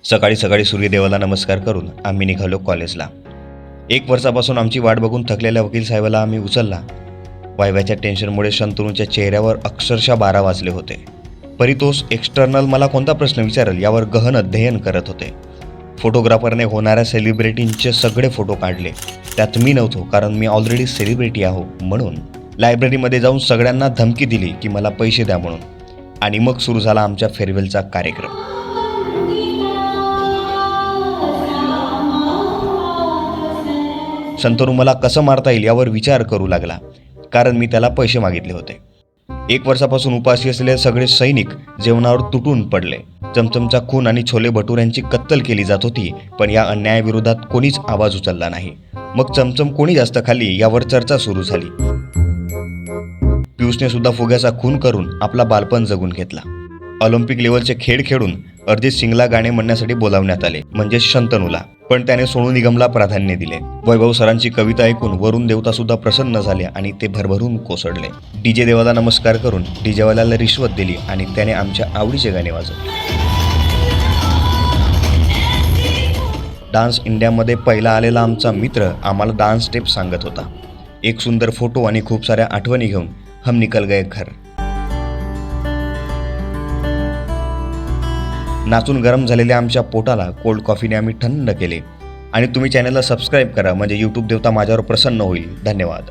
सकाळी सकाळी सूर्यदेवाला नमस्कार करून आम्ही निघालो कॉलेजला. 1 वर्षापासून आमची वाट बघून थकलेल्या वकील साहेबाला आम्ही उचलला. वायव्याच्या टेन्शनमुळे शंतनूच्या चेहऱ्यावर अक्षरशः 12 वाजले होते. परितोष एक्सटर्नल मला कोणता प्रश्न विचारेल यावर गहन अध्ययन करत होते. फोटोग्राफरने होणाऱ्या सेलिब्रिटींचे सगळे फोटो काढले. त्यात मी नव्हतो, कारण मी ऑलरेडी सेलिब्रिटी आहो. म्हणून लायब्ररीमध्ये जाऊन सगळ्यांना धमकी दिली की मला पैसे द्या म्हणून. आणि मग सुरू झाला आमच्या फेअरवेलचा कार्यक्रम. शंतनू मला कसं मारता येईल यावर विचार करू लागला, कारण मी त्याला पैसे मागितले होते. 1 वर्षापासून उपाशी असलेले सगळे सैनिक जेवणावर तुटून पडले. चमचमचा खून आणि छोले भटुऱ्यांची कत्तल केली जात होती, पण या अन्यायाविरोधात कोणीच आवाज उचलला नाही. मग चमचम कोणी जास्त खाल्ली यावर चर्चा सुरू झाली. पियुषने सुद्धा फुग्याचा खून करून आपला बालपण जगून घेतला. ऑलिम्पिक लेवलचे खेळ खेळून अरिजित सिंगला गाणे म्हणण्यासाठी बोलावण्यात आले, म्हणजे शंतनूला. पण त्याने सोनू निगमला प्राधान्य दिले. वैभव सरांची कविता ऐकून वरुण देवता सुद्धा प्रसन्न झाले आणि ते भरभरून कोसळले. डीजे देवाला नमस्कार करून डीजेवाल्याला रिश्वत दिली आणि त्याने आमच्या आवडीचे गाणे वाजवले. डान्स इंडियामध्ये पहिला आलेला आमचा मित्र आम्हाला डान्स स्टेप सांगत होता. एक सुंदर फोटो आणि खूप साऱ्या आठवणी घेऊन हम निकल गए घर. नाचून गरम झालेल्या आमच्या पोटाला कोल्ड कॉफीने आम्ही थंड केले. आणि तुम्ही चॅनलला सबस्क्राईब करा, म्हणजे यूट्यूब देवता माझ्यावर प्रसन्न होईल. धन्यवाद.